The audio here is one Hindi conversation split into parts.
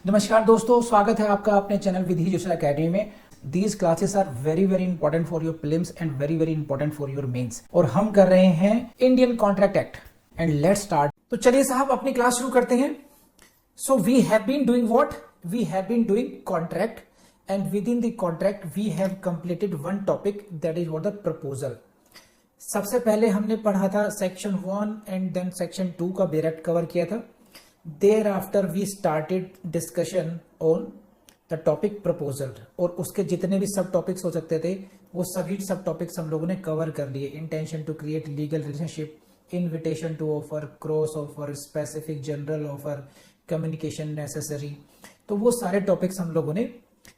नमस्कार दोस्तों, स्वागत है आपका अपने चैनल विधि जोशी एकेडमी में। These classes are very very important for your prelims and very very important for your mains. और हम कर रहे हैं Indian contract act and let's start. तो चलिए साहब अपनी क्लास शुरू करते हैं। So we have been doing what? We have been doing contract and within the contract we have completed one topic, that is what the proposal. सबसे पहले हमने पढ़ा था सेक्शन 1 एंड देन सेक्शन 2 का डायरेक्ट कवर किया था। Thereafter we started discussion on the topic proposal और उसके जितने भी सब टॉपिक्स हो सकते थे वो सभी सब टॉपिक्स हम लोगों ने कवर कर लिए। Intention to create legal relationship, invitation to offer, cross offer, specific general offer, communication necessary, तो वो सारे टॉपिक्स हम लोगों ने,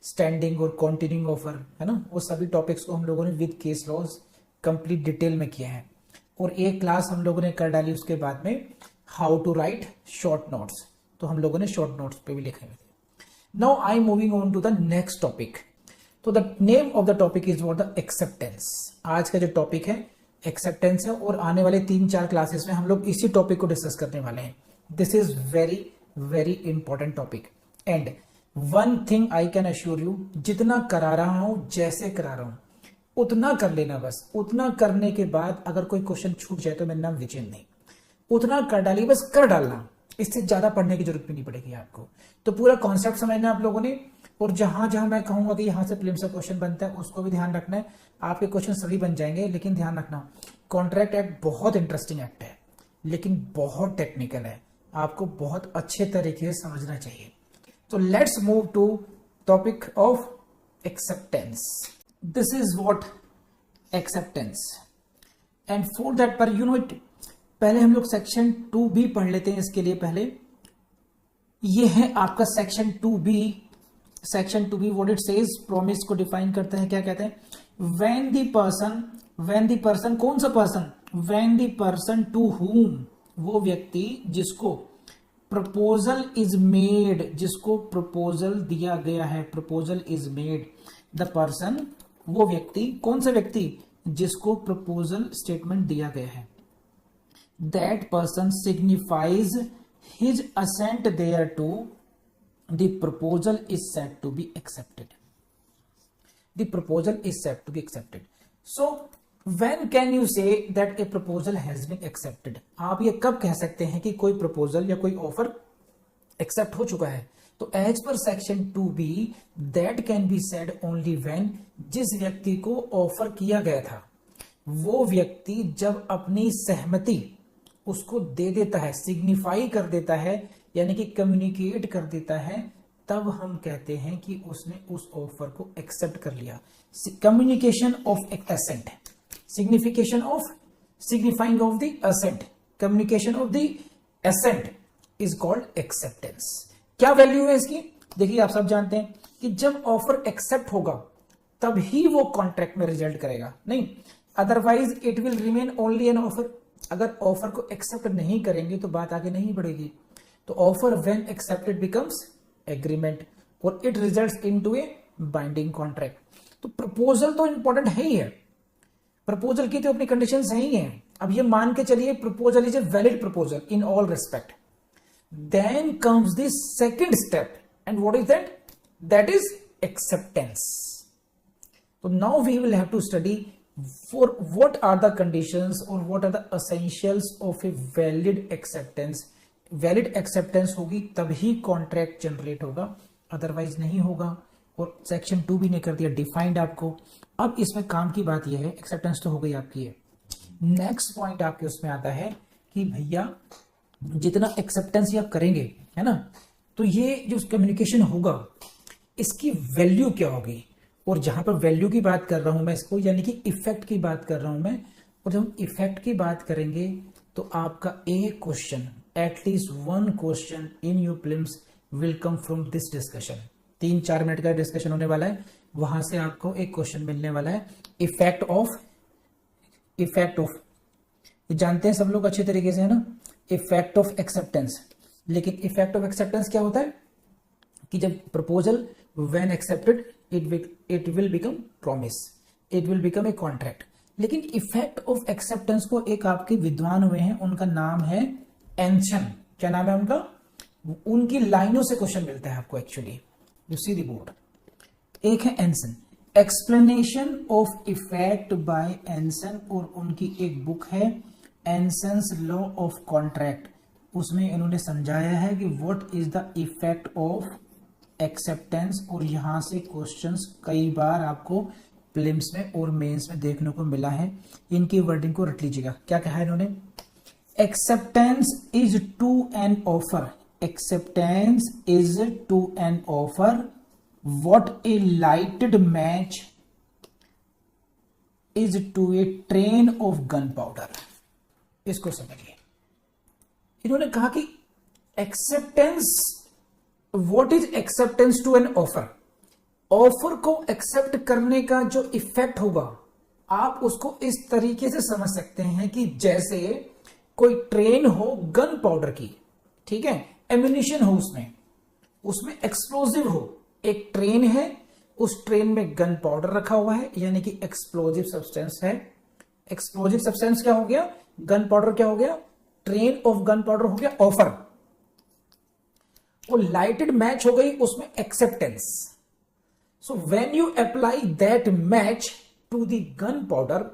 स्टैंडिंग और कॉन्टिन्यूइंग ऑफर, है ना, वो सभी टॉपिक्स को हम लोगों ने with case laws complete detail में किए हैं। और एक क्लास हम लोगों ने कर डाली उसके बाद में how to write short notes, तो हम लोगों ने शॉर्ट नोट्स पे भी लिखे हुए थे। Now I am moving on to the next topic. तो the name of the topic is what? The acceptance. आज का जो टॉपिक है एक्सेप्टेंस है और आने वाले 3-4 क्लासेस में हम लोग इसी टॉपिक को डिस्कस करने वाले हैं। This is very very important topic and one thing I can assure you, जितना करा रहा हूं, जैसे करा रहा हूं उतना कर लेना। बस उतना करने के बाद अगर कोई क्वेश्चन छूट जाए तो मेरा नाम विजय नहीं, उतना कर डालिए, बस कर डालना, इससे ज्यादा पढ़ने की जरूरत भी नहीं पड़ेगी आपको। तो पूरा कॉन्सेप्ट समझना आप लोगों ने, और जहां जहां मैं कहूंगा कि यहां से प्रीलिम्स का क्वेश्चन बनता है उसको भी ध्यान रखना है। आपके क्वेश्चन सभी बन जाएंगे, लेकिन ध्यान रखना कॉन्ट्रैक्ट एक्ट बहुत इंटरेस्टिंग एक्ट है लेकिन बहुत टेक्निकल है, आपको बहुत अच्छे तरीके से समझना चाहिए। तो let's move to topic of acceptance. This is what acceptance and for that पर यू नो इट, पहले हम लोग सेक्शन 2B पढ़ लेते हैं। इसके लिए पहले ये है आपका section 2B। Section 2B what it says, promise को डिफाइन करता है। क्या कहते हैं? व्हेन द पर्सन, कौन सा person? When the person to whom, वो व्यक्ति जिसको प्रपोजल इज मेड, जिसको प्रपोजल दिया गया है, proposal is made. The person, वो व्यक्ति, कौन सा व्यक्ति? जिसको प्रपोजल स्टेटमेंट दिया गया है। That person signifies his assent thereto, the proposal is said to be accepted. The proposal is said to be accepted. So, when can you say that a proposal has been accepted? आप ये कब कह सकते हैं कि कोई proposal या कोई offer accept हो चुका है? तो as per section 2B, that can be said only when, जिस व्यक्ति को ऑफर किया गया था वो व्यक्ति जब अपनी सहमति उसको दे देता है, सिग्निफाई कर देता है, यानी कि कम्युनिकेट कर देता है, तब हम कहते हैं कि उसने उस ऑफर को एक्सेप्ट कर लिया। Communication of assent, signification of, signifying of the assent, communication of the assent is called acceptance. क्या वैल्यू है इसकी? देखिए आप सब जानते हैं कि जब ऑफर एक्सेप्ट होगा तब ही वो कॉन्ट्रैक्ट में रिजल्ट करेगा, नहीं otherwise it will remain only an offer. अगर ऑफर को एक्सेप्ट नहीं करेंगे तो बात आगे नहीं बढ़ेगी। तो offer when accepted becomes agreement और it results into a binding contract. तो प्रपोजल तो इंपॉर्टेंट है ही है, प्रपोजल की तो अपनी कंडीशन सही है। अब ये मान के चलिए proposal is a valid proposal in all respect, then comes the second step and what is that? That is acceptance. तो now we will have to study for what are the conditions or what are the essentials of a valid acceptance. Valid acceptance होगी तभी कॉन्ट्रैक्ट जनरेट होगा, अदरवाइज नहीं होगा। और सेक्शन 2B ने कर दिया डिफाइंड आपको। अब इसमें काम की बात यह है, एक्सेप्टेंस तो हो गई आपकी है। नेक्स्ट पॉइंट आपके उसमें आता है कि भैया जितना एक्सेप्टेंस आप करेंगे, है ना, तो ये जो कम्युनिकेशन होगा इसकी वैल्यू क्या होगी। और जहां पर वैल्यू की बात कर रहा हूं मैं इसको, यानी कि इफेक्ट की बात कर रहा हूं मैं। और जब हम इफेक्ट की बात करेंगे तो आपका एक question, at least one question in your prelims will come from this discussion. 3-4 minute का डिस्कशन होने वाला है, वहां से आपको एक क्वेश्चन मिलने वाला है। इफेक्ट ऑफ जानते हैं सब लोग अच्छे तरीके से, है ना, इफेक्ट ऑफ एक्सेप्टेंस। लेकिन इफेक्ट ऑफ एक्सेप्टेंस क्या होता है कि जब proposal when accepted it will become promise, it will become a contract। लेकिन इफेक्ट ऑफ एक्सेप्टेंस को एक आपके विद्वान हुए हैं, उनका नाम है एंशन। क्या नाम है उनका? उनकी लाइनों से क्वेश्चन मिलता है आपको actually. You see the board. एक है एंसन, एक्सप्लेनेशन ऑफ इफेक्ट बाय एंसन, और उनकी एक बुक है एंसन्स लॉ ऑफ कॉन्ट्रैक्ट। उसमें इन्होंने समझाया है कि what is the effect of acceptance, और यहां से क्वेश्चंस कई बार आपको प्रीलिम्स में और मेंस में देखने को मिला है। इनकी वर्डिंग को रट लीजिएगा। क्या कहा है इन्होंने? Acceptance is to an offer, acceptance is to an offer what a lighted match is to a train of gunpowder. इसको समझिए। इन्होंने कहा कि acceptance, what is acceptance to an offer, offer को एक्सेप्ट करने का जो इफेक्ट होगा आप उसको इस तरीके से समझ सकते हैं कि जैसे कोई ट्रेन हो गन पाउडर की, ठीक है, एम्यूनिशन हो, उसमें एक्सप्लोजिव हो। एक ट्रेन है, उस ट्रेन में गन पाउडर रखा हुआ है, यानी कि एक्सप्लोजिव सब्सटेंस है। एक्सप्लोजिव सब्सटेंस क्या हो गया? गन पाउडर क्या हो गया? ट्रेन ऑफ गन पाउडर हो गया ऑफर। वो लाइटेड मैच हो गई, उसमें acceptance. So when you apply that match to the gunpowder,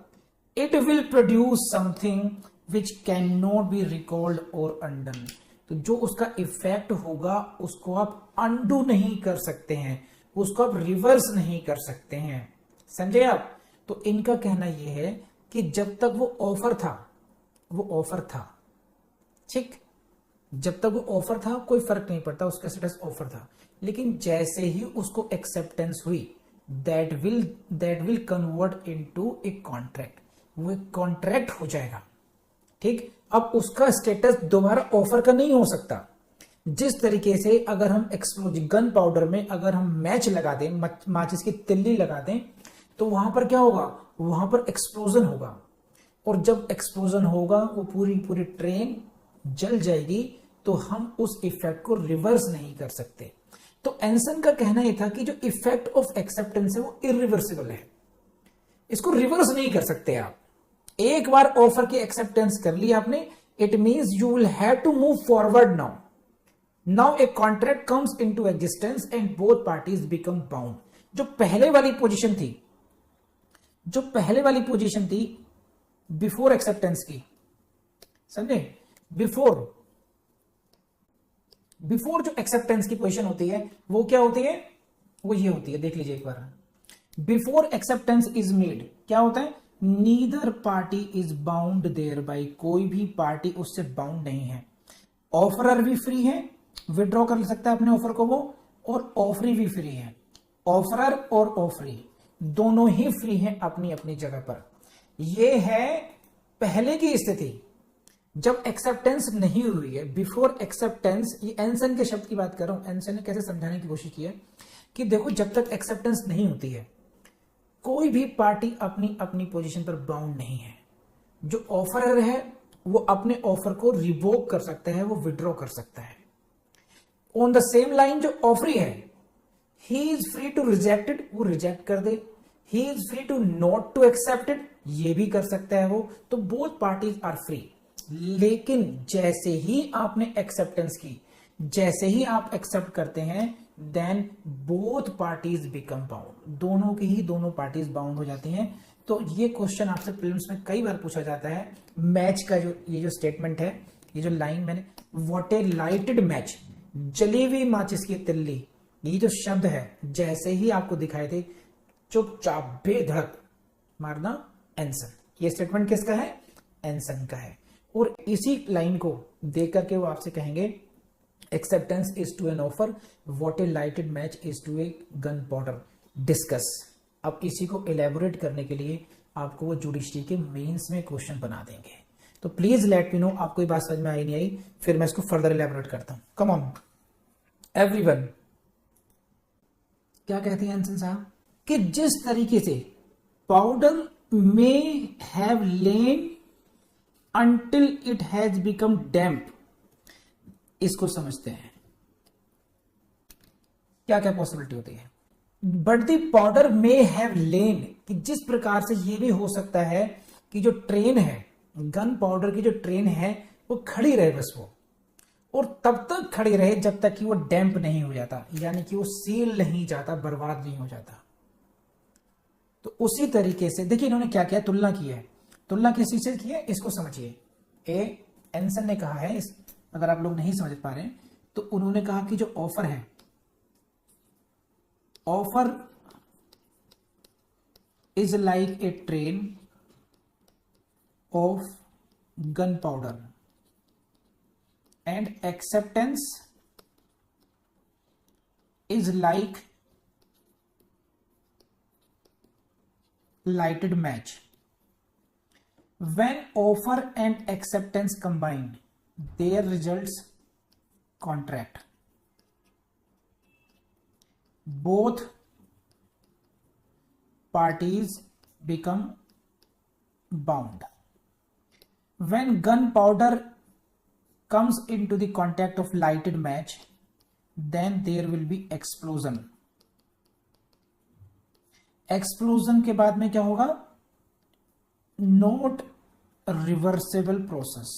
it will produce something which can not be recalled और अनडन। तो जो उसका इफेक्ट होगा उसको आप अनडू नहीं कर सकते हैं, उसको आप रिवर्स नहीं कर सकते हैं। समझे आप? तो इनका कहना यह है कि जब तक वो ऑफर था, वो ऑफर था, ठीक, जब तक वो ऑफर था कोई फर्क नहीं पड़ता, उसका स्टेटस ऑफर था। लेकिन जैसे ही उसको एक्सेप्टेंस हुई, that will convert into a contract, वो एक कॉन्ट्रैक्ट हो जाएगा। ठीक, अब उसका स्टेटस दोबारा ऑफर का नहीं हो सकता। जिस तरीके से अगर हम एक्सप्लोजिव गन पाउडर में अगर हम मैच लगा दें, माचिस की तिल्ली लगा दें, तो वहां पर क्या होगा? वहां पर एक्सप्लोजन होगा, और जब एक्सप्लोजन होगा वो पूरी ट्रेन जल जाएगी, तो हम उस इफेक्ट को रिवर्स नहीं कर सकते। तो एंसन का कहना यह था कि जो इफेक्ट ऑफ एक्सेप्टेंस है वो इरिवर्सिबल है, इसको रिवर्स नहीं कर सकते आप। एक बार ऑफर की एक्सेप्टेंस कर ली आपने, it means you will have to move forward now a contract comes into existence and both parties become bound. जो पहले वाली पोजीशन थी बिफोर एक्सेप्टेंस की, समझे? बिफोर जो एक्सेप्टेंस की पोजीशन होती है वो क्या होती है? वो ये होती है, देख लीजिए एक बार। बिफोर एक्सेप्टेंस इज मेड क्या होता है? Neither party is bound thereby, कोई भी पार्टी उससे बाउंड नहीं है। ऑफरर भी फ्री है, विड्रॉ कर सकता है अपने ऑफर को वो, और ऑफरी भी फ्री है। ऑफरर और ऑफरी दोनों ही फ्री हैं अपनी अपनी जगह पर। यह है पहले की स्थिति जब एक्सेप्टेंस नहीं हुई है, बिफोर एक्सेप्टेंस। ये एंसन के शब्द की बात कर रहा हूं। एंसन ने कैसे समझाने की कोशिश की है कि देखो, जब तक एक्सेप्टेंस नहीं होती है कोई भी पार्टी अपनी अपनी पोजीशन पर बाउंड नहीं है। जो ऑफरर है वो अपने ऑफर को रिवोक कर सकता है, वो विड्रॉ कर सकता है। ऑन द सेम लाइन जो ऑफरी है, he is free to reject it, वो रिजेक्ट कर दे। He is free to not to accept it, ये भी कर सकता है वो। तो बोथ पार्टीज आर फ्री। लेकिन जैसे ही आपने एक्सेप्टेंस की, जैसे ही आप एक्सेप्ट करते हैं, then both parties become bound, दोनों पार्टीज बाउंड हो जाती हैं। तो ये क्वेश्चन आपसे प्रीलिम्स में कई बार पूछा जाता है। मैच का ये जो स्टेटमेंट है, ये जो लाइन मैंने, व्हाट ए लाइटेड मैच, जली हुई माचिस की तिल्ली, ये जो शब्द है जैसे ही आपको दिखाए थे, चुपचाप बेधड़क मारना एंसन। ये स्टेटमेंट किसका है? एंसन का है। और इसी लाइन को देख करके वो आपसे कहेंगे acceptance is to an offer, what a lighted match is to a gunpowder, discuss. अब इसी को एलेबोरेट करने के लिए आपको वो जुडिशरी के मेंस में क्वेश्चन बना देंगे। तो प्लीज लेट मी नो आपको ये बात समझ में आई नहीं आई, फिर मैं इसको फर्दर एलेबोरेट करता हूं। कम ऑन एवरीवन, क्या कहते हैं एंसन साहब कि जिस तरीके से पाउडर में have lane until it has become damp, इसको समझते हैं क्या क्या पॉसिबिलिटी होती है। बट द पाउडर में हैव लेन, कि जिस प्रकार से ये भी हो सकता है कि जो ट्रेन है, गन पाउडर की जो ट्रेन है वो खड़ी रहे बस वो, और तब तक खड़ी रहे जब तक कि वो डैम्प नहीं हो जाता, यानी कि वो सील नहीं जाता, बर्बाद नहीं हो जाता। तो उसी तरीके से देखिए इन्होंने क्या किया, तुलना की है। तुलना किस चीज से की है इसको समझिए। एंसन ने कहा है, अगर आप लोग नहीं समझ पा रहे हैं तो उन्होंने कहा कि जो ऑफर है, offer is like a train of gun powder and acceptance is like lighted match. When offer and acceptance combined, their results contract. Both parties become bound. When gunpowder comes into the contact of lighted match, then there will be explosion. Explosion के बाद में क्या होगा, नॉट रिवर्सेबल प्रोसेस।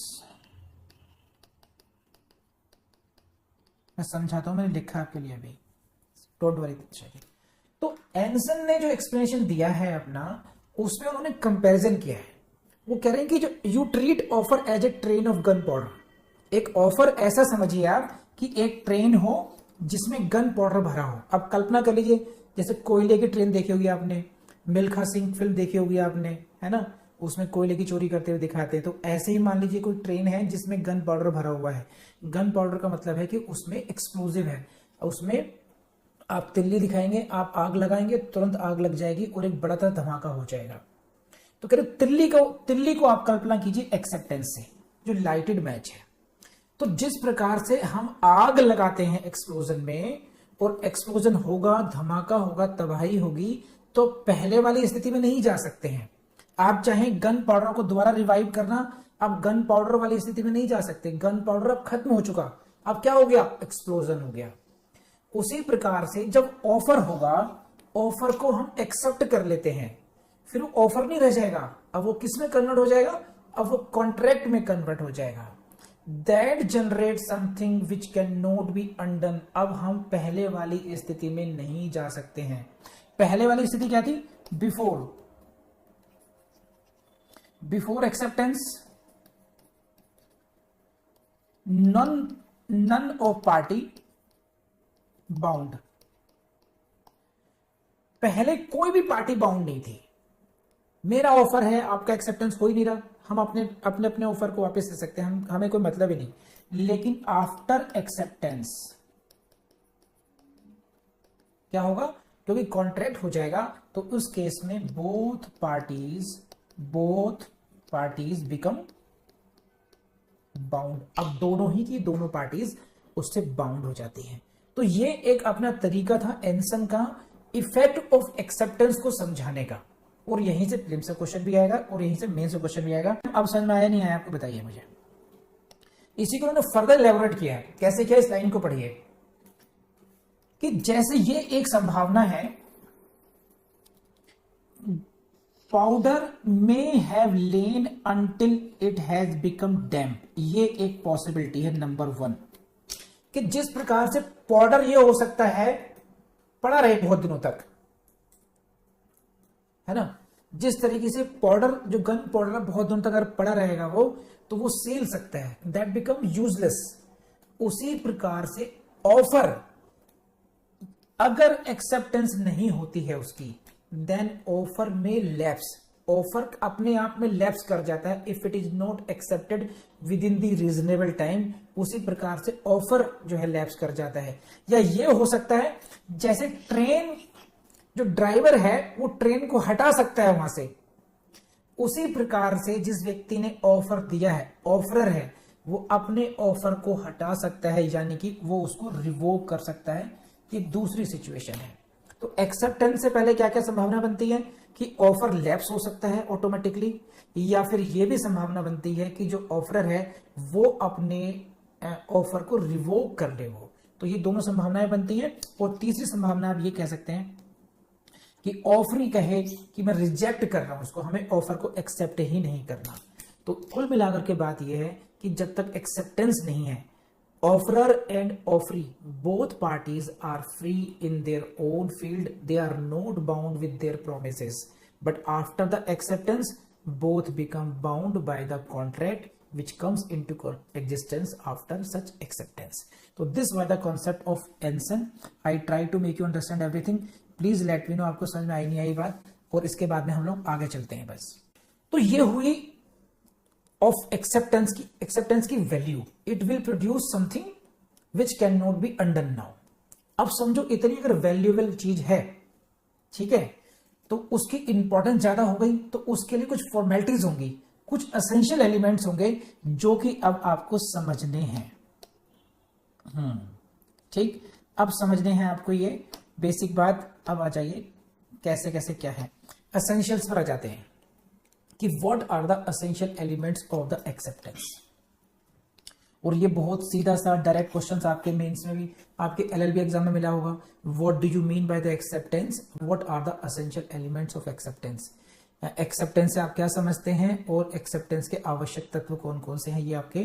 मैं समझाता हूं, मैंने लिखा आपके लिए अभी, डोंट वरी। तो एंसन ने जो एक्सप्लेनेशन दिया है अपना, उसमें उन्होंने कंपैरिजन किया है। वो कह रहे हैं कि जो you treat offer as a train of gunpowder, एक ऑफर ऐसा समझिए आप कि एक ट्रेन हो जिसमें गन पाउडर भरा हो। अब कल्पना कर लीजिए, जैसे कोयले की ट्रेन देखी होगी आपने, मिल्खा सिंह फिल्म देखी होगी आपने, है ना, उसमें कोयले की चोरी करते हुए दिखाते हैं। तो ऐसे ही मान लीजिए कोई ट्रेन है जिसमें गन पाउडर भरा हुआ है। गन पाउडर का मतलब है कि उसमें एक्सप्लोजिव है, उसमें आप तिल्ली दिखाएंगे, आप आग लगाएंगे, तुरंत आग लग जाएगी और एक बड़ा सा धमाका हो जाएगा। तो कह रहे तिल्ली को आप कल्पना कीजिए एक्सेप्टेंस से, जो लाइटेड मैच है। तो जिस प्रकार से हम आग लगाते हैं एक्सप्लोजन में, और एक्सप्लोजन होगा, धमाका होगा, तबाही होगी, तो पहले वाली स्थिति में नहीं जा सकते हैं। आप चाहें गन पाउडर को दोबारा रिवाइव करना, आप गन पाउडर वाली स्थिति में नहीं जा सकते। गन पाउडर अब खत्म हो चुका, अब क्या हो गया, एक्सप्लोजन हो गया। उसी प्रकार से जब ऑफर होगा, ऑफर को हम एक्सेप्ट कर लेते हैं, फिर वो ऑफर नहीं रह जाएगा, अब वो किस में कन्वर्ट हो जाएगा, अब वो कॉन्ट्रैक्ट में कन्वर्ट हो जाएगा। That generates something which cannot be undone. अब हम पहले वाली स्थिति में नहीं जा सकते हैं। पहले वाली स्थिति क्या थी, before acceptance none of party bound. पहले कोई भी पार्टी बाउंड नहीं थी। मेरा ऑफर है, आपका एक्सेप्टेंस हो ही नहीं रहा, हम अपने ऑफर को वापस ले सकते हैं, हमें कोई मतलब ही नहीं। लेकिन आफ्टर एक्सेप्टेंस क्या होगा, क्योंकि कॉन्ट्रैक्ट हो जाएगा, तो उस केस में बोथ पार्टीज बिकम बाउंड। अब दोनों ही की दोनों पार्टीज उससे बाउंड हो जाती हैं। तो ये एक अपना तरीका था एंसन का इफेक्ट ऑफ एक्सेप्टेंस को समझाने का, और यहीं से प्रीलिम्स से क्वेश्चन भी आएगा और यहीं से मेंस से क्वेश्चन भी आएगा। अब समझ में आया नहीं आया आपको बताइए मुझे। इसी को उन्होंने फर्दर इलैबोरेट किया है। कैसे किया, इस लाइन को पढ़िए कि जैसे ये एक संभावना है, powder may have lain until it has become damp. ये एक पॉसिबिलिटी है नंबर 1, कि जिस प्रकार से पाउडर ये हो सकता है पड़ा रहे बहुत दिनों तक, है ना, जिस तरीके से पाउडर, जो गन पाउडर बहुत दिनों तक अगर पड़ा रहेगा वो, तो वो सील सकता है, दैट बिकम यूजलेस। उसी प्रकार से ऑफर अगर एक्सेप्टेंस नहीं होती है उसकी, देन ऑफर में लैप्स, ऑफर अपने आप में लैप्स कर जाता है if it is not accepted with in the reasonable time. उसी प्रकार से ऑफर जो है लैप्स कर जाता है। या ये हो सकता है जैसे ट्रेन, जो ड्राइवर है वो ट्रेन को हटा सकता है वहां से, उसी प्रकार से जिस व्यक्ति ने ऑफर दिया है, ऑफरर है, वो अपने ऑफर को हटा सकता है, यानी कि वो उसको रिवोक कर सकता है। ये दूसरी सिचुएशन है। तो एक्सेप्टेंस से पहले क्या क्या संभावना बनती है कि ऑफर लैप्स हो सकता है ऑटोमेटिकली, या फिर यह भी संभावना बनती है कि जो ऑफरर है वो अपने ऑफर को रिवोक कर दे वो। तो ये दोनों संभावनाएं बनती हैं। और तीसरी संभावना आप ये कह सकते हैं कि ऑफर ही कहे कि मैं रिजेक्ट कर रहा हूं उसको, हमें ऑफर को एक्सेप्ट ही नहीं करना। तो कुल मिलाकर के बात यह है कि जब तक एक्सेप्टेंस नहीं है Offerer and offeree, both parties are free in their own field. They are not bound with their promises. But after the acceptance, both become bound by the contract which comes into existence after such acceptance. So this was the concept of Anson. I try to make you understand everything. Please let me know आपको समझ में आई नहीं आई बात, और इसके बाद में हम लोग आगे चलते हैं बस. तो ये हुई ऑफ एक्सेप्टेंस की value. It will produce something which can not B undone now. अब समझो इतनी अगर वैल्यूएबल चीज है, ठीक है, तो उसकी इंपॉर्टेंस ज्यादा हो गई, तो उसके लिए कुछ फॉर्मेलिटीज होंगी, कुछ एसेंशियल एलिमेंट्स होंगे जो कि अब आपको समझने हैं. ठीक, अब समझने हैं आपको ये बेसिक बात. अब आ जाइए कैसे कैसे क्या है, एसेंशियल्स पर आ जाते हैं कि what are the essential elements of the acceptance. और ये बहुत सीधा सा डायरेक्ट क्वेश्चंस आपके मेंस में भी, आपके एलएलबी एग्जाम में मिला होगा. What do you mean by the acceptance, what are the essential elements of acceptance. Acceptance से आप क्या समझते हैं और एक्सेप्टेंस के आवश्यक तत्व कौन कौन से हैं, ये आपके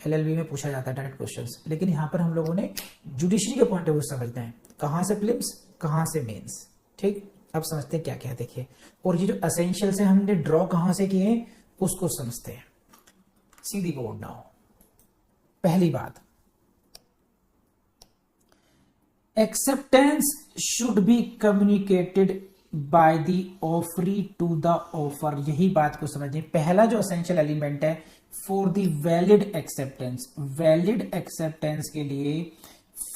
एलएलबी में पूछा जाता है डायरेक्ट क्वेश्चंस. लेकिन यहाँ पर हम लोगों ने जुडिशरी के पॉइंट ऑफ व्यू समझना है, कहाँ से प्रीलिम्स कहाँ से मेंस. ठीक, अब समझते हैं क्या क्या देखिए. और ये जो एसेंशियल से हमने ड्रॉ कहां से किए उसको समझते हैं. सीधी बोर्ड नाउ. पहली बात, acceptance should be communicated by the offeree to the offer. यही बात को समझिए. पहला जो एसेंशियल एलिमेंट है for the valid acceptance, valid acceptance के लिए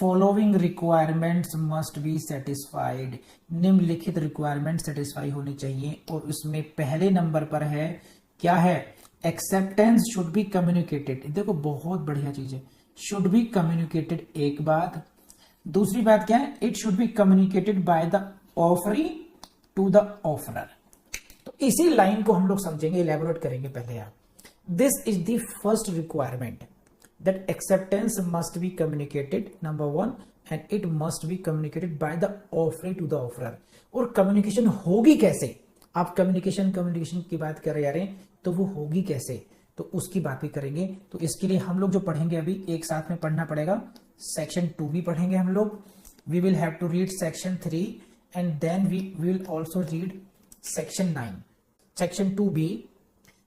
following requirements must be satisfied. निम्नलिखित रिक्वायरमेंट सेटिस्फाई होनी चाहिए, और उसमें पहले नंबर पर है क्या है, एक्सेप्टेंस शुड बी कम्युनिकेटेड. देखो बहुत बढ़िया चीज है, शुड बी कम्युनिकेटेड एक बात. दूसरी बात क्या है, it should be communicated by the offeree to the offeror. तो इसी लाइन को हम लोग समझेंगे, इलेबोरेट करेंगे. पहले आप, this is the first requirement, that acceptance must be communicated, number one, and it must be communicated by the offeree to the offerer. और कम्युनिकेशन होगी कैसे, आप कम्युनिकेशन की बात कर रहे हैं तो वो होगी कैसे, तो उसकी बात भी करेंगे. तो इसके लिए हम लोग जो पढ़ेंगे अभी एक साथ में पढ़ना पड़ेगा. सेक्शन 2 भी पढ़ेंगे हम लोग. We will have to read section 3 and then we will also read section 9, section 2B,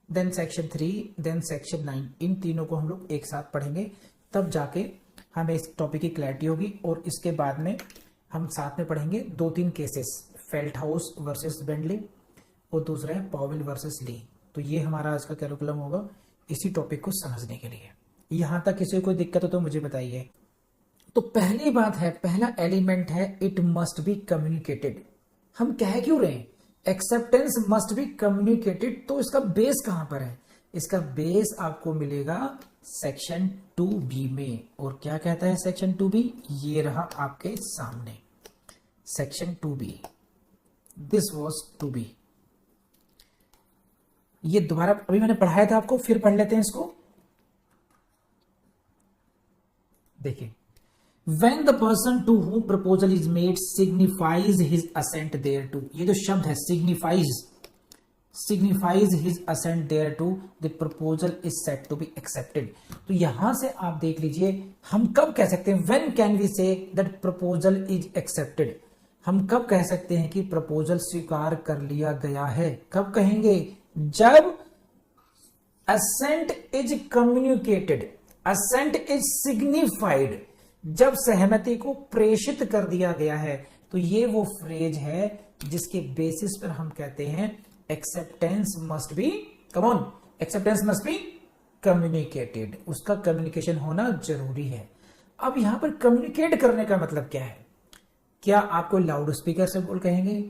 then section 3, then section 9. इन तीनों को हम लोग एक साथ पढ़ेंगे, तब जाके हमें इस टॉपिक की क्लैरिटी होगी. और इसके बाद में हम साथ में पढ़ेंगे 2-3 केसेस, फेल्टहाउस वर्सेस बेंटले और दूसरा है पावेल वर्सेस ली. तो ये हमारा आज का कैरिकुलम होगा इसी टॉपिक को समझने के लिए. यहां तक किसी को कोई दिक्कत हो तो मुझे बताइए. तो पहली बात है, पहला एलिमेंट है इट मस्ट बी कम्युनिकेटेड. हम कह क्यों रहे हैं एक्सेप्टेंस मस्ट बी कम्युनिकेटेड, तो इसका बेस कहां पर है, इसका बेस आपको मिलेगा सेक्शन 2B में. और क्या कहता है सेक्शन 2B, ये रहा आपके सामने section 2B. This was 2B. ये दोबारा अभी मैंने पढ़ाया था आपको, फिर पढ़ लेते हैं इसको. देखिए, when the person to whom proposal is made signifies his assent thereto. ये जो शब्द है signifies his assent thereto, the proposal is said to be accepted. तो यहां से आप देख लीजिए हम कब कह सकते हैं, when can we say that proposal is accepted. हम कब कह सकते हैं कि प्रपोजल स्वीकार कर लिया गया है, कब कहेंगे, जब assent is communicated, assent is signified, जब सहमति को प्रेषित कर दिया गया है. तो ये वो फ्रेज है जिसके बेसिस पर हम कहते हैं acceptance must be, come on, acceptance must be communicated. उसका कम्युनिकेशन होना जरूरी है. अब यहां पर कम्युनिकेट करने का मतलब क्या है, क्या आपको लाउड स्पीकर से बोल कहेंगे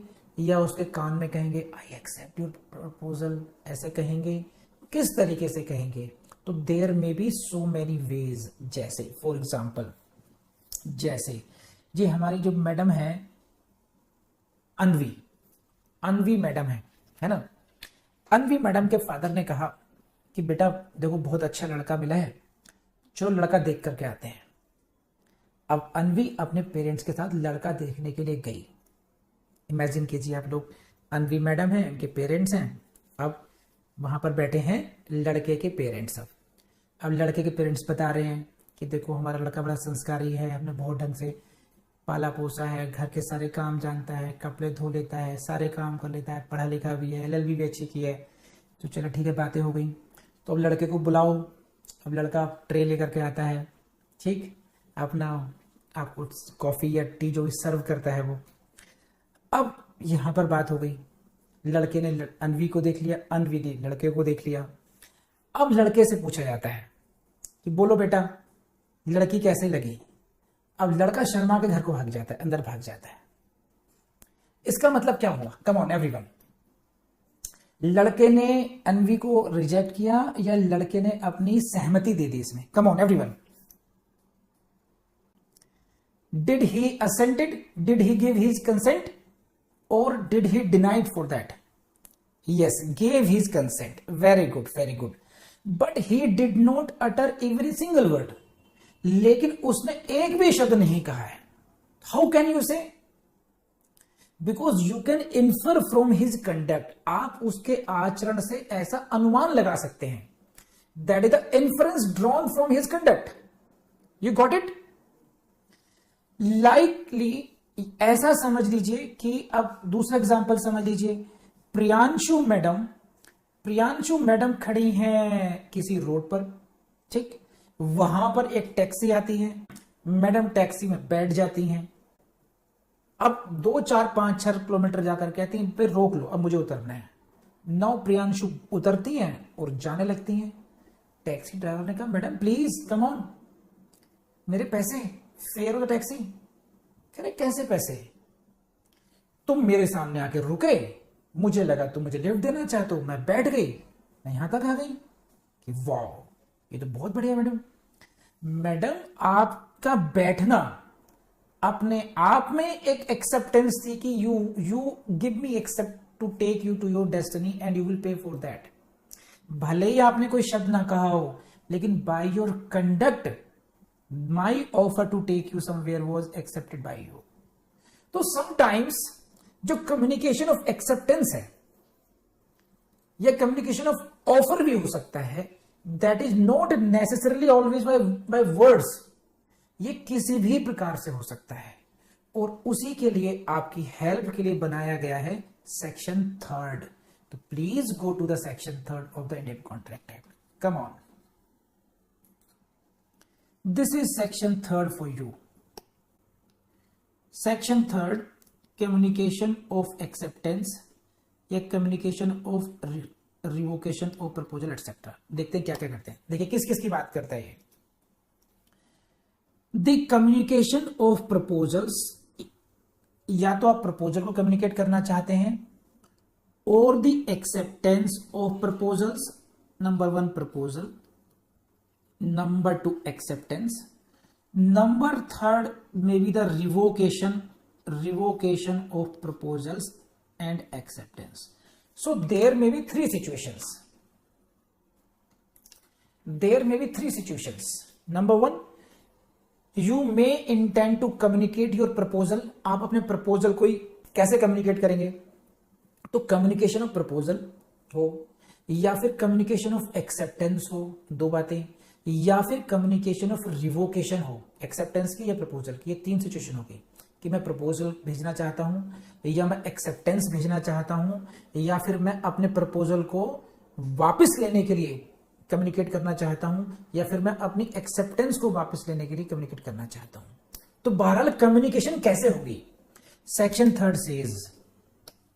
या उसके कान में कहेंगे आई एक्सेप्ट योर प्रपोजल, ऐसे कहेंगे, किस तरीके से कहेंगे. तो there may be so many ways. जैसे फॉर एग्जाम्पल, जैसे ये हमारी जो मैडम है अनवी मैडम है ना. अनवी मैडम के फादर ने कहा कि बेटा देखो बहुत अच्छा लड़का मिला है, चलो लड़का देख करके आते हैं. अब अनवी अपने पेरेंट्स के साथ लड़का देखने के लिए गई. इमेजिन कीजिए आप लोग, अनवी मैडम है, उनके पेरेंट्स हैं, अब वहां पर बैठे हैं लड़के के पेरेंट्स. अब लड़के के पेरेंट्स बता रहे हैं कि देखो हमारा लड़का बड़ा संस्कारी है, हमने बहुत ढंग से पाला पोसा है, घर के सारे काम जानता है, कपड़े धो लेता है, सारे काम कर लेता है, पढ़ा लिखा भी है, LLB भी अच्छी की है। तो चलो ठीक है, बातें हो गई। तो अब लड़के को बुलाओ। अब लड़का ट्रे लेकर के आता है, ठीक, अपना आपको कॉफ़ी या टी जो भी सर्व करता है वो। अब यहाँ पर बात हो गई, लड़के ने अनवी को देख लिया, अनवी ने लड़के को देख लिया। अब लड़के से पूछा जाता है कि बोलो बेटा लड़की कैसे लगी। अब लड़का शर्मा के घर को भाग जाता है, अंदर भाग जाता है। इसका मतलब क्या हुआ? कम ऑन एवरीवन, लड़के ने अनवी को रिजेक्ट किया या लड़के ने अपनी सहमति दे दी इसमें? Come on everyone, did he assented, did he give his consent और did he denied for that? Yes, give his consent. Very good, very good. But he did not utter every single word, लेकिन उसने एक भी शब्द नहीं कहा है। How can you say? Because you can infer from his conduct, आप उसके आचरण से ऐसा अनुमान लगा सकते हैं। That is the inference drawn from his conduct. You got it? Likely ऐसा समझ लीजिए कि अब दूसरा एग्जांपल समझ लीजिए। प्रियांशु मैडम खड़ी हैं किसी रोड पर, ठीक, वहां पर एक टैक्सी आती है, मैडम टैक्सी में बैठ जाती हैं। अब 2, 4, 5, 6 किलोमीटर जाकर कहती हैं फिर रोक लो, अब मुझे उतरना है। नौ प्रियांशु उतरती हैं और जाने लगती हैं। टैक्सी ड्राइवर ने कहा मैडम प्लीज कम ऑन, मेरे पैसे, फेयर ऑफ द टैक्सी। कह रहे कैसे पैसे? तुम मेरे सामने आके रुके, मुझे लगा तुम मुझे लिफ्ट देना चाहते हो, मैं बैठ गई, मैं यहां तक आ गई। कि वाह, ये तो बहुत बढ़िया मैडम। मैडम आपका बैठना अपने आप में एक एक्सेप्टेंस थी कि you give me accept to take you to your destiny and you will pay for that. भले ही आपने कोई शब्द ना कहा हो, लेकिन by your conduct my offer to take you somewhere was accepted by you. तो समटाइम्स जो कम्युनिकेशन ऑफ एक्सेप्टेंस है या कम्युनिकेशन ऑफ ऑफर भी हो सकता है, that is not necessarily always by words. ये किसी भी प्रकार से हो सकता है, और उसी के लिए आपकी हेल्प के लिए बनाया गया है सेक्शन 3rd। तो please go to the section 3rd of the Indian contract act. Come on, this is section 3rd for you. Section 3rd, communication of acceptance या communication of revocation of proposal etcetera. देखते हैं क्या क्या करते हैं। देखिए किस किस की बात करता है ये। द कम्युनिकेशन ऑफ प्रपोजल्स, या तो आप प्रपोजल को कम्युनिकेट करना चाहते हैं, और the acceptance of proposals. Number 1 proposal, number 2 acceptance, number 3rd may be the revocation of proposals and acceptance. So there may be 3 situations. There may be 3 situations. Number 1, you may intend to communicate your proposal. आप अपने proposal को कैसे communicate करेंगे? तो communication of proposal हो, या फिर communication of acceptance हो, 2 बातें, या फिर communication of revocation हो, acceptance की या proposal की। ये 3 situation होगी कि मैं प्रपोजल भेजना चाहता हूं, या मैं एक्सेप्टेंस भेजना चाहता हूं, या फिर मैं अपने प्रपोजल को वापस लेने के लिए कम्युनिकेट करना चाहता हूं, या फिर मैं अपनी एक्सेप्टेंस को वापस लेने के लिए कम्युनिकेट करना चाहता हूं। तो बहरहाल कम्युनिकेशन कैसे होगी? Section 3rd says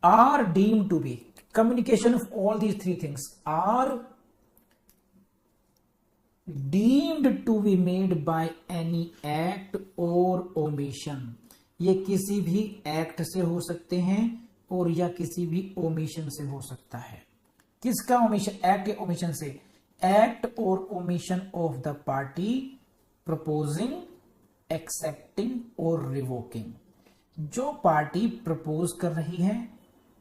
are deemed to be, communication of all these 3 things are deemed to be made by any act और ओमिशन। ये किसी भी एक्ट से हो सकते हैं और या किसी भी ओमिशन से हो सकता है। किसका ओमिशन? एक्ट या ओमिशन से? एक्ट और omission of the party proposing, accepting और रिवोकिंग। जो पार्टी प्रपोज कर रही है,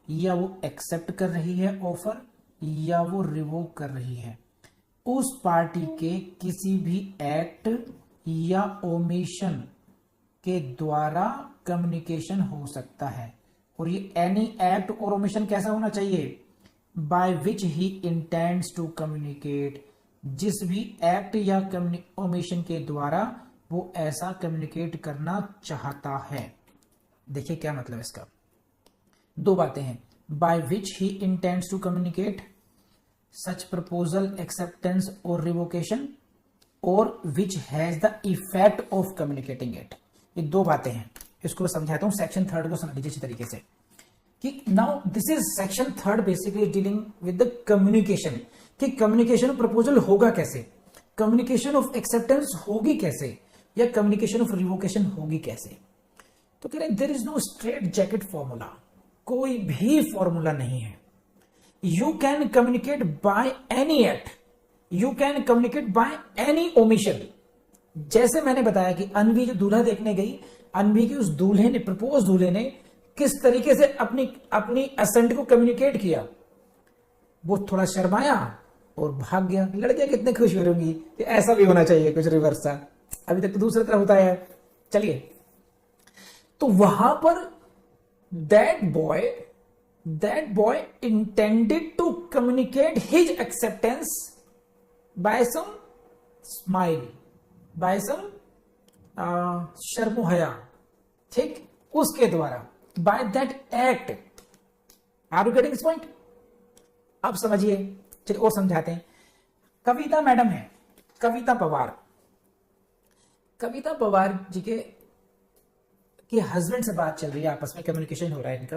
या वो एक्सेप्ट कर रही है ऑफर, या वो रिवोक कर रही है, उस पार्टी के किसी भी एक्ट या ओमिशन के द्वारा कम्युनिकेशन हो सकता है। और ये एनी एक्ट और ओमिशन कैसा होना चाहिए? By which he intends to communicate जिस भी एक्ट या ओमिशन के द्वारा वो ऐसा कम्युनिकेट करना चाहता है। देखिए क्या मतलब इसका, दो बातें हैं, by which he intends to communicate such proposal, acceptance और रिवोकेशन, और which has the effect of communicating it. ये दो बातें हैं, इसको समझाता हूं। सेक्शन थर्ड को समझ लीजिए इसी तरीके से कि now this is section third basically dealing with the communication, कि कम्युनिकेशन ऑफ प्रपोजल होगा कैसे, कम्युनिकेशन ऑफ एक्सेप्टेंस होगी कैसे, या कम्युनिकेशन ऑफ रिवोकेशन होगी कैसे। तो कह रहे there is no straight jacket formula, कोई भी फॉर्मूला नहीं है। You can communicate by any act, you can communicate by any omission. जैसे मैंने बताया कि अनवी जो दूल्हा देखने गई, अनवी की उस दूल्हे ने, प्रपोज दूल्हे ने किस तरीके से अपनी असेंट को कम्युनिकेट किया। वो थोड़ा शर्माया और भाग गया। लड़कियां कितने खुश हो रही कि ऐसा भी होना चाहिए, कुछ रिवर्स सा। अभी तक तो दूसरी तरह होता है। चलिए, तो वहां पर that boy intended to communicate his acceptance by some smile, by some शर्मो हया, ठीक, उसके द्वारा, by that act. Are you getting this point? अब समझिए, चलिए और समझाते हैं। कविता मैडम है, कविता पवार जी के हस्बैंड से बात चल रही है, आपस में कम्युनिकेशन हो रहा है इनका।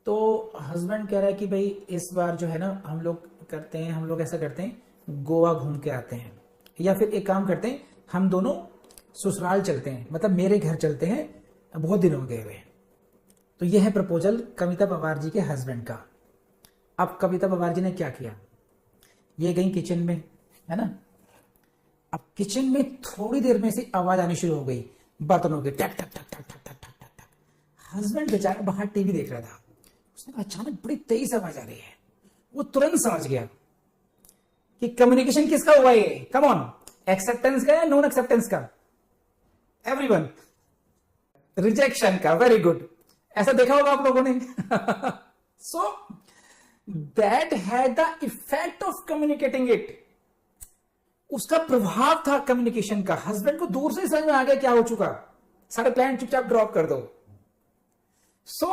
तो हस्बैंड कह रहा है कि भाई इस बार जो है ना हम लोग ऐसा करते हैं, गोवा घूम के आते हैं, या फिर एक काम करते हैं, हम दोनों ससुराल चलते हैं, मतलब मेरे घर चलते हैं, बहुत दिन हो गए हुए। तो यह है प्रपोजल कविता पवार जी के हस्बैंड का। अब कविता पवार जी ने क्या किया, ये गई किचन में, है ना। अब किचन में थोड़ी देर में से आवाज आनी शुरू हो गई, बर्तनों की, टक टक टक टक टक टक टक टक टक। हस्बैंड बेचारा बाहर टीवी देख रहा था, उसने कहा अचानक बड़ी तेज आवाज आ रही है। वो तुरंत समझ गया कि कम्युनिकेशन किसका हुआ, ये कम ऑन, एक्सेप्टेंस का या नॉन एक्सेप्टेंस का? एवरीवन, रिजेक्शन का। वेरी गुड, ऐसा देखा होगा आप लोगों ने। So that had the effect of communicating it, उसका प्रभाव था कम्युनिकेशन का। हस्बैंड को दूर से समझ में आ गया क्या हो चुका, सारे प्लान चुपचाप ड्रॉप कर दो। So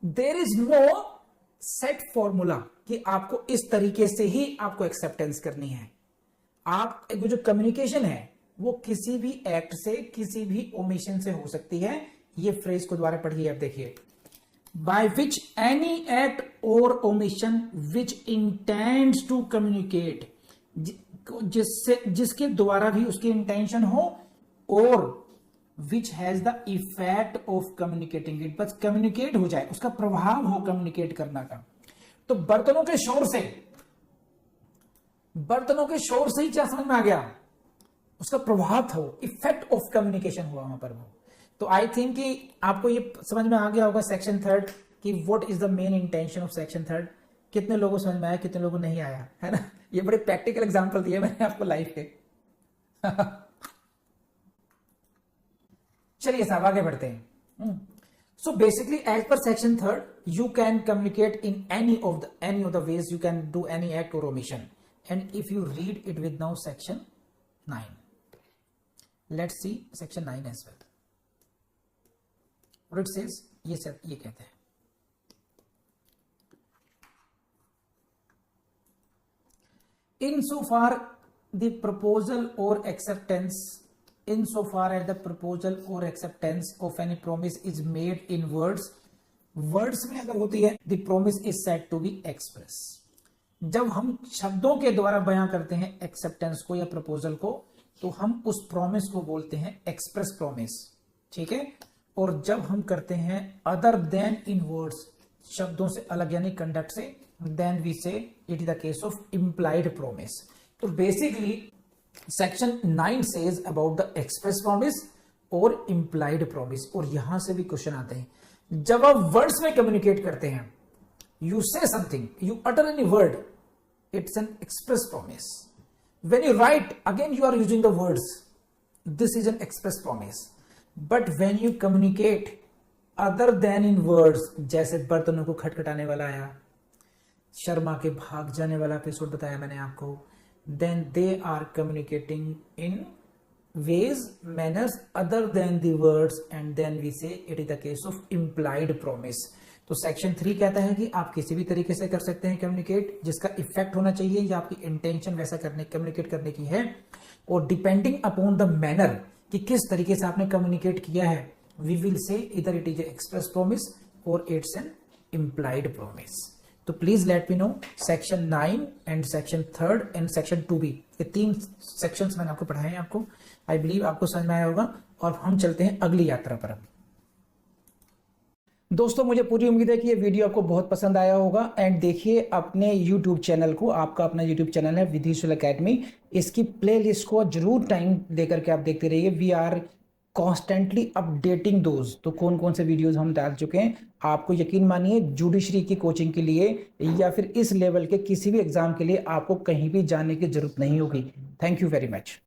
there is no set formula कि आपको इस तरीके से ही आपको एक्सेप्टेंस करनी है। आप जो कम्युनिकेशन है वो किसी भी एक्ट से, किसी भी ओमिशन से हो सकती है। ये फ्रेज को दोबारा पढ़िए, आप देखिए, बाय विच एनी एक्ट और omission which intends to communicate, जिसके द्वारा भी उसकी इंटेंशन हो, और which has the effect of communicating it, बस कम्युनिकेट हो जाए, उसका प्रभाव हो कम्युनिकेट करना का। तो बर्तनों के शोर से ही क्या समझ में आ गया, उसका प्रभाव था, वो इफेक्ट ऑफ कम्युनिकेशन हुआ वहां पर वो। तो आई थिंक कि आपको ये समझ में आ गया होगा सेक्शन थर्ड कि what is the main intention of section third. कितने लोगों समझ में आया, कितने लोगों नहीं आया, है ना। ये बड़े प्रैक्टिकल एग्जांपल दिए मैंने आपको लाइफ के। चलिए साहब आगे बढ़ते हैं। So basically as per section third, you can communicate in any of the ways, you can do any act और omission. And if you read it with now section 9, let's see section 9 as well. और इट सेज, ये कहते हैं, insofar the proposal or acceptance insofar as the proposal or acceptance of any promise is made in words में अगर होती है, the promise is said to be express। जब हम शब्दों के द्वारा बयां करते हैं एक्सेप्टेंस को या प्रपोजल को, तो हम उस प्रॉमिस को बोलते हैं एक्सप्रेस प्रॉमिस, ठीक है। और जब हम करते हैं अदर देन इन वर्ड्स, शब्दों से अलग यानी कंडक्ट से, then we say it is the case of implied promise। तो basically section 9 says about the express promise और implied promise। और यहां से भी क्वेश्चन आते हैं, जब आप वर्ड्स में कम्युनिकेट करते हैं, you say something, you utter any word, it's an express promise। when you write, again you are using the words, this is an express promise। but when you communicate other than in words, जैसे बर्तनों को खटखटाने वाला आया, शर्मा के भाग जाने वाला एपिसोड बताया मैंने आपको, then they are communicating in ways, manners other than the words, and then we say it is the case of implied promise. तो सेक्शन 3 कहता है कि आप किसी भी तरीके से कर सकते हैं कम्युनिकेट, जिसका इफेक्ट होना चाहिए या आपकी इंटेंशन वैसा करने कम्युनिकेट करने की है, और डिपेंडिंग अपॉन द मैनर कि किस तरीके से आपने कम्युनिकेट किया है, वी विल से इधर इट इज एक्सप्रेस प्रॉमिस और इट्स एन इम्प्लाइड प्रॉमिस. तो please let me know section 9 and section 3 and section 2B, ये 3 सेक्शंस मैंने आपको पढ़ाए हैं. आपको आई बिलीव आपको समझ में आया होगा, और हम चलते हैं अगली यात्रा पर. अब दोस्तों मुझे पूरी उम्मीद है कि ये वीडियो आपको बहुत पसंद आया होगा. एंड देखिए अपने YouTube चैनल को, आपका अपना YouTube चैनल है विधिशूल एकेडमी, इसकी प्लेलिस्ट को जरूर टाइम देकर के आप देखते रहिए. We are constantly updating those. तो कौन कौन से वीडियोस हम डाल चुके हैं, आपको यकीन मानिए जुडिशरी की कोचिंग के लिए या फिर इस लेवल के किसी भी एग्जाम के लिए आपको कहीं भी जाने की जरूरत नहीं होगी. Thank you very much.